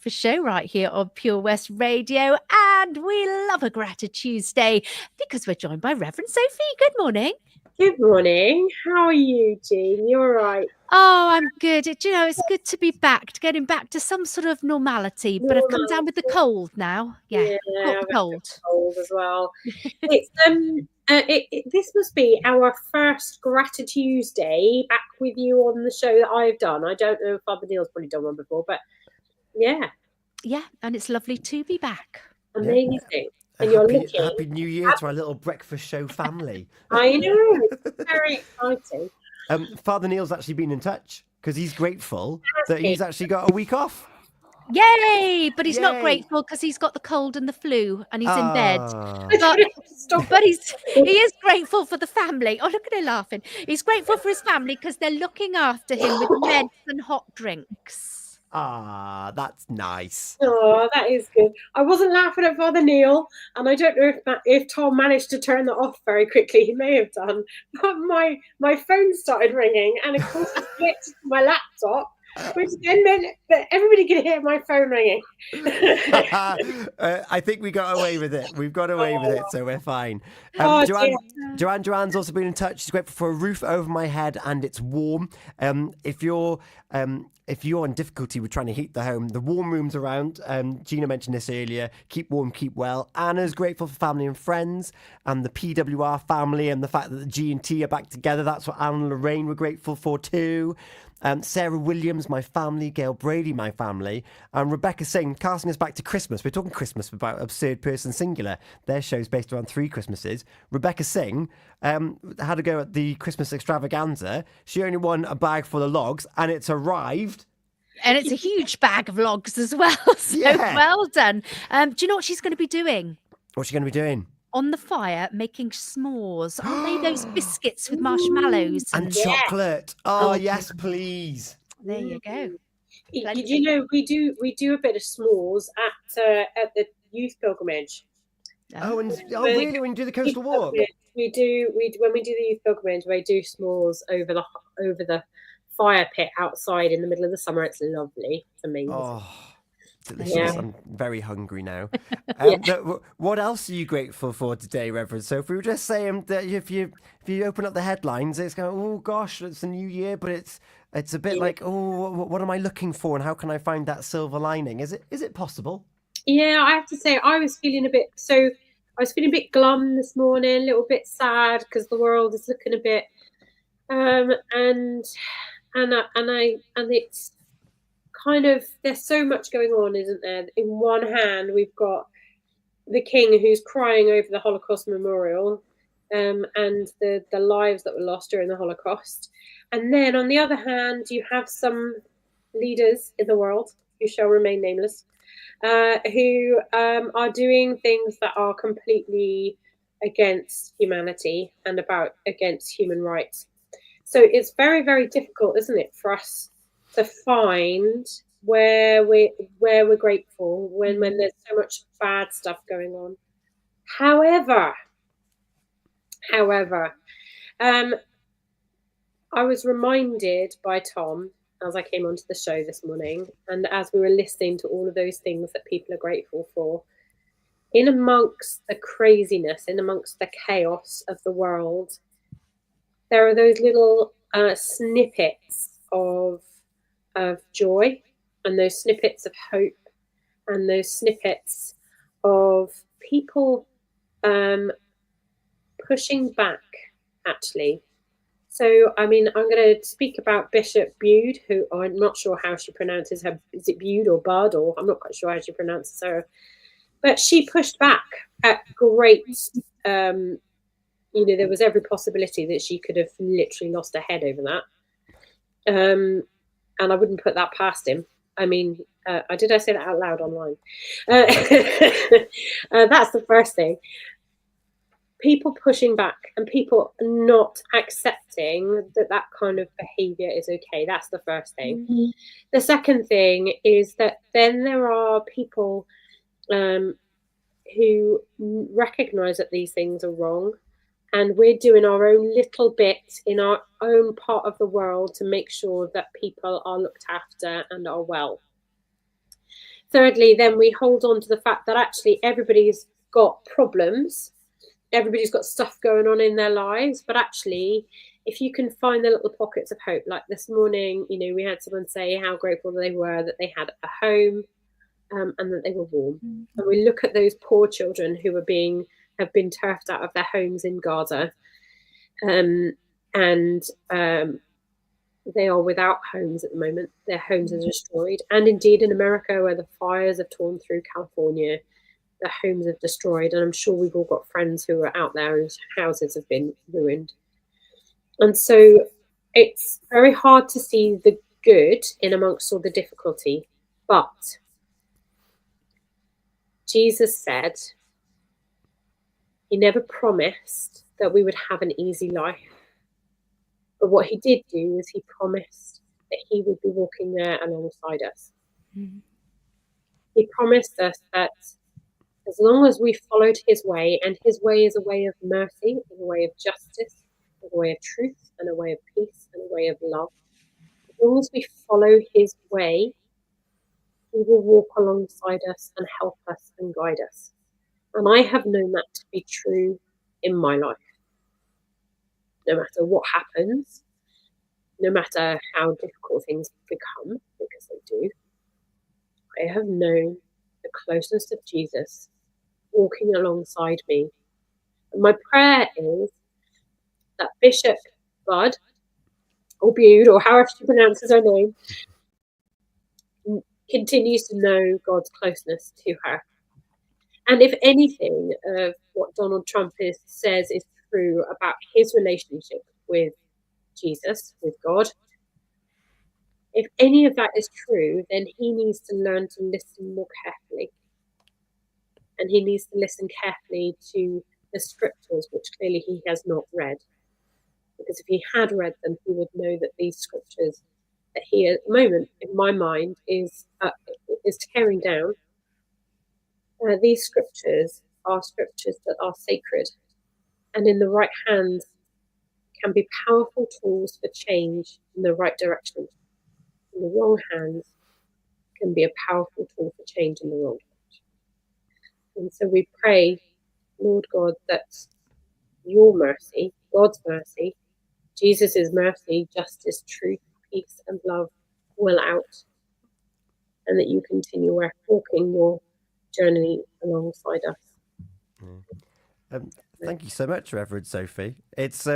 breakfast show right here on Pure West Radio. And we love a Grati-Tuesday because we're joined by Reverend Sophie. Good morning. Good morning. How are you, Jean? You all right? Oh, I'm good. It's good to be back, getting back to some sort of normality. But I've come down with the cold now. Yeah, got the I've had cold. the cold as well. It's this must be our first Grati-Tuesday back with you on the show that I've done. I don't know if Father Neil's probably done one before, but yeah. Yeah, and it's lovely to be back. Amazing. Yeah. And you're Happy New Year to our little breakfast show family. I know, it's very exciting. Father Neil's actually been in touch because he's grateful that he's actually got a week off. Yay! But he's not grateful because he's got the cold and the flu and he's in bed. But he is grateful for the family. Oh, look at him laughing. He's grateful for his family because they're looking after him with meds and hot drinks. That's nice. Oh, that is good. I wasn't laughing at Father Neil, and I don't know if Tom managed to turn that off very quickly. He may have done. But my phone started ringing, and of course it connected to my laptop, which then meant that everybody could hear my phone ringing. I think we got away with it. We've got away with it, so we're fine. Joanne's also been in touch. She's grateful for a roof over my head, and it's warm. If you're in difficulty with trying to heat the home, the warm rooms around, Gina mentioned this earlier, keep warm, keep well. Anna's grateful for family and friends and the PWR family and the fact that the G&T are back together. That's what Anne and Lorraine were grateful for too. Sarah Williams, my family. Gail Brady, my family. And Rebecca Singh, casting us back to Christmas. We're talking Christmas about Absurd Person Singular. Their show's based around 3 Christmases. Rebecca Singh had a go at the Christmas extravaganza. She only won a bag full of logs, and it's arrived. And it's a huge bag of logs as well. So well done. Do you know what she's going to be doing? What's she going to be doing? On the fire, making s'mores. Aren't they those biscuits with marshmallows and chocolate? Oh, yes, please. There you go. Did you know we do a bit of s'mores at the youth pilgrimage? Really? When you do the coastal walk? We do. When we do the youth pilgrimage, we do s'mores over the fire pit outside in the middle of the summer. It's lovely. It's amazing. Oh, delicious. Yeah. I'm very hungry now. What else are you grateful for today, Reverend? So if we were just saying that if you open up the headlines, it's going, oh gosh, it's a new year, but it's a bit like, oh, what am I looking for, and how can I find that silver lining? Is it possible? Yeah, I have to say I was feeling a bit glum this morning, a little bit sad because the world is looking a bit and it's kind of, there's so much going on, isn't there? In one hand, we've got the king who's crying over the Holocaust memorial and the lives that were lost during the Holocaust. And then on the other hand, you have some leaders in the world who shall remain nameless, who are doing things that are completely against humanity and against human rights. So it's very, very difficult, isn't it, for us to find where we're grateful when there's so much bad stuff going on. However, I was reminded by Tom as I came onto the show this morning, and as we were listening to all of those things that people are grateful for, in amongst the craziness, in amongst the chaos of the world, there are those little snippets of joy, and those snippets of hope, and those snippets of people pushing back, actually. So, I mean, I'm going to speak about Bishop Bude, who I'm not sure how she pronounces her. Is it Bude or Bud? Or I'm not quite sure how she pronounces her. But she pushed back at great, there was every possibility that she could have literally lost her head over that. And I wouldn't put that past him. I mean, did I say that out loud online? That's the first thing. People pushing back and people not accepting that kind of behavior is okay. That's the first thing. Mm-hmm. The second thing is that then there are people who recognize that these things are wrong, and we're doing our own little bit in our own part of the world to make sure that people are looked after and are well. thirdly, then we hold on to the fact that actually everybody's got problems. Everybody's got stuff going on in their lives. But actually, if you can find the little pockets of hope, like this morning, we had someone say how grateful they were that they had a home and that they were warm. Mm-hmm. And we look at those poor children who have been turfed out of their homes in Gaza. They are without homes at the moment. Their homes are destroyed. And indeed in America, where the fires have torn through California, their homes are destroyed. And I'm sure we've all got friends who are out there whose houses have been ruined. And so it's very hard to see the good in amongst all the difficulty. But Jesus said he never promised that we would have an easy life. But what he did do is he promised that he would be walking there alongside us. Mm-hmm. He promised us that as long as we followed his way, and his way is a way of mercy, a way of justice, a way of truth, and a way of peace, and a way of love. As long as we follow his way, he will walk alongside us and help us and guide us. And I have known that to be true in my life. No matter what happens, no matter how difficult things become, because they do, I have known the closeness of Jesus walking alongside me. And my prayer is that Bishop Bud, or Bude, or however she pronounces her name, continues to know God's closeness to her. And if anything of what Donald Trump says is true about his relationship with Jesus, with God, if any of that is true, then he needs to learn to listen more carefully. And he needs to listen carefully to the scriptures, which clearly he has not read. Because if he had read them, he would know that these scriptures that he, at the moment, in my mind, is tearing down. These scriptures are scriptures that are sacred, and in the right hands can be powerful tools for change in the right direction. In the wrong hands can be a powerful tool for change in the wrong direction. And so we pray, Lord God, that your mercy, God's mercy, Jesus' mercy, justice, truth, peace, and love will out, and that you continue walking your journey alongside us. Thank you so much, Reverend Sophie. It's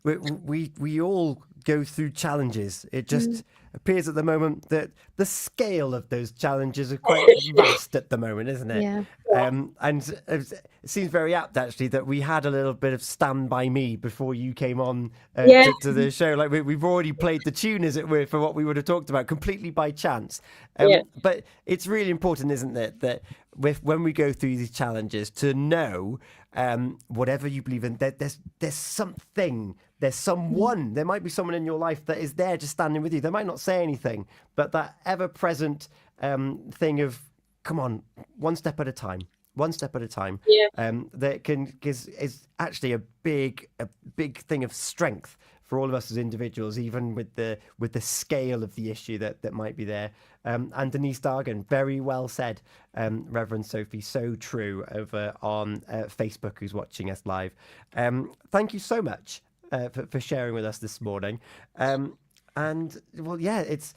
we all go through challenges. It just appears at the moment that the scale of those challenges are quite vast at the moment, isn't it? Yeah. And it seems very apt actually that we had a little bit of Stand By Me before you came on to the show. Like we've already played the tune, as it were, for what we would have talked about completely by chance. But it's really important, isn't it, that when we go through these challenges, to know whatever you believe in, there's something, there's someone, there might be someone in your life that is there just standing with you. They might not say anything, but that ever-present thing of, come on, one step at a time, that is actually a big thing of strength for all of us as individuals, even with the scale of the issue that might be there. And Denise Dargan, very well said, Reverend Sophie, so true, over on Facebook, who's watching us live. Thank you so much for sharing with us this morning. And well, yeah, it's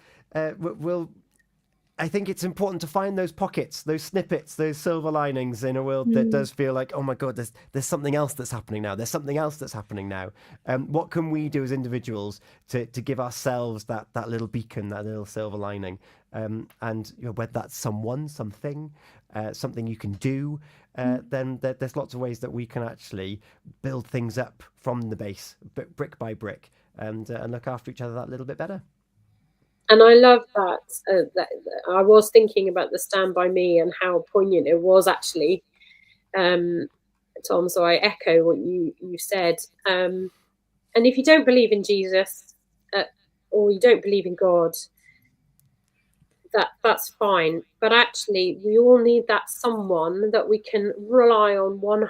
I think it's important to find those pockets, those snippets, those silver linings in a world that does feel like, oh my God, there's something else that's happening now. There's something else that's happening now. What can we do as individuals to give ourselves that little beacon, that little silver lining? And whether that's someone, something, something you can do, then there's lots of ways that we can actually build things up from the base, brick by brick, and look after each other that little bit better. And I love that. I was thinking about the Stand By Me and how poignant it was actually, Tom. So I echo what you said. And if you don't believe in Jesus, or you don't believe in God, that's fine. But actually, we all need that someone that we can rely on 100%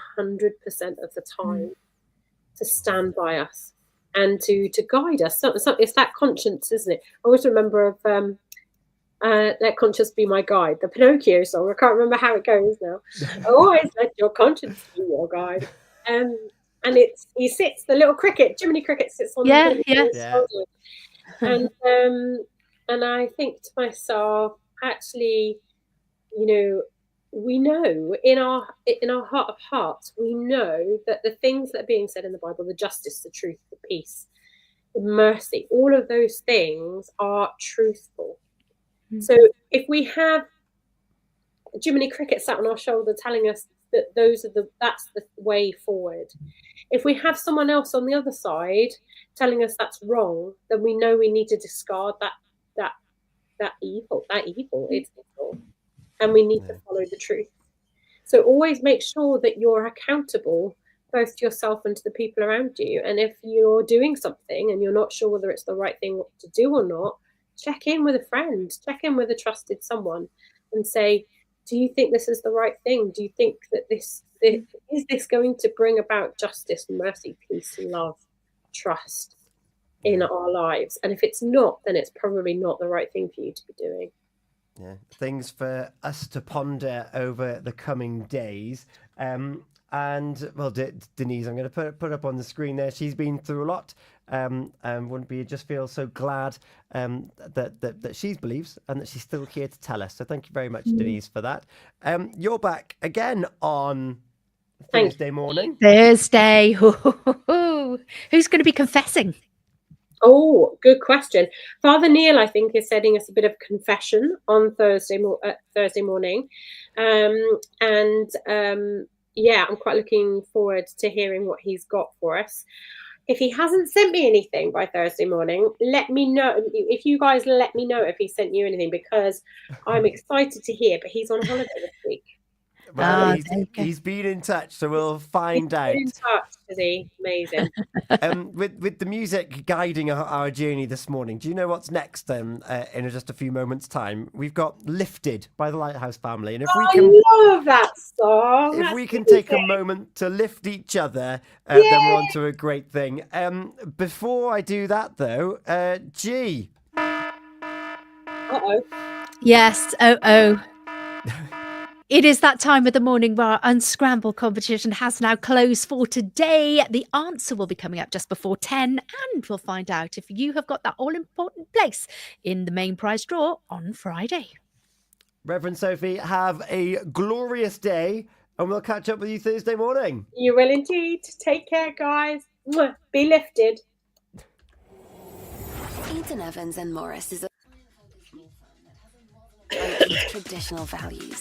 of the time to stand by us and to guide us. So it's that conscience, isn't it? I always remember of Let conscience be my guide. The Pinocchio song. I can't remember how it goes now. Always let your conscience be your guide. And the little cricket, Jiminy Cricket sits on Yeah, his yeah. shoulder. And I think to myself, actually, we know in our heart of hearts, we know that the things that are being said in the Bible, the justice, the truth, the peace, the mercy, all of those things are truthful. So if we have Jiminy Cricket sat on our shoulder telling us that that's the way forward, if we have someone else on the other side telling us that's wrong, then we know we need to discard that evil. It's evil, and we need to follow the truth. So always make sure that you're accountable both to yourself and to the people around you. And if you're doing something and you're not sure whether it's the right thing to do or not, check in with a friend, check in with a trusted someone and say, do you think this is the right thing? Do you think that is this going to bring about justice, mercy, peace, and love, trust in our lives? And if it's not, then it's probably not the right thing for you to be doing. Yeah, things for us to ponder over the coming days. And well, Denise, I'm going to put up on the screen there. She's been through a lot. Wouldn't we just feel so glad that she believes and that she's still here to tell us. So thank you very much, Denise, for that. You're back again on Thursday morning. Thursday. Who's going to be confessing? Oh, good question. Father Neil, I think, is sending us a bit of confession on Thursday morning. Yeah, I'm quite looking forward to hearing what he's got for us. If he hasn't sent me anything by Thursday morning, let me know. If you guys let me know if he sent you anything, because I'm excited to hear, but he's on holiday this week. Well, he's been in touch, so we'll find out. He's been in touch, is he? Amazing. With the music guiding our journey this morning, do you know what's next? In just a few moments' time, we've got "Lifted" by the Lighthouse Family, and if we can, I love that song. If we can take a moment to lift each other, then we're on to a great thing. Before I do that, though, G. Uh-oh. Yes. It is that time of the morning where our Unscramble competition has now closed for today. The answer will be coming up just before 10, and we'll find out if you have got that all-important place in the main prize draw on Friday. Reverend Sophie, have a glorious day, and we'll catch up with you Thursday morning. You will indeed. Take care, guys. Be lifted. Eaton Evans and Morris is a traditional values.